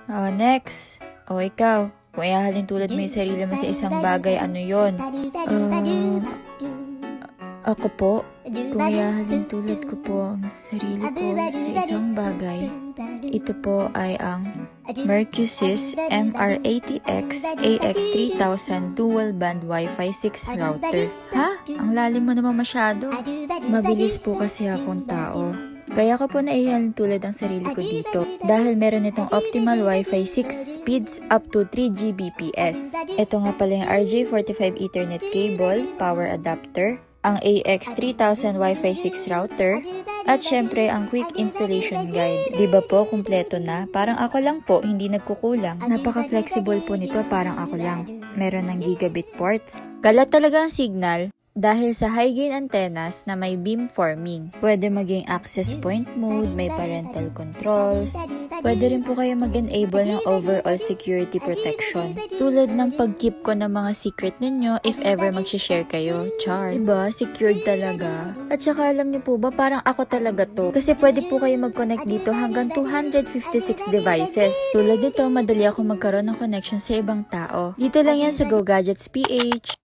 Next. Ikaw. Kung ihahalin tulad mo yung sarili mo sa isang bagay, ano yun? Ako po. Kung ihahalin tulad ko po ang sarili ko sa isang bagay, ito po ay ang Mercusys MR80X AX3000 Dual Band Wi-Fi 6 router. Ha? Ang lalim mo naman masyado. Mabilis po kasi akong tao. Kaya ko po naihalin tulad ang sarili ko dito dahil meron itong optimal Wi-Fi 6 speeds up to 3 Gbps. Ito nga pala yung RJ45 Ethernet cable, power adapter, ang AX3000 Wi-Fi 6 router, at syempre ang quick installation guide. Diba po, kumpleto na? Parang ako lang po, hindi nagkukulang. Napaka-flexible po nito, parang ako lang. Meron ng gigabit ports. Kalat talaga ang signal. Dahil sa high gain antennas na may beamforming, pwede maging access point mode, may parental controls, pwede rin po kayo mag-enable ng overall security protection. Tulad ng pag-keep ko ng mga secret ninyo if ever mag-share kayo. Char. Diba? Secured talaga. At saka alam niyo po ba, parang ako talaga to. Kasi pwede po kayo mag-connect dito hanggang 256 devices. Tulad nito, madali ako magkaroon ng connection sa ibang tao. Dito lang yan sa Go Gadgets PH.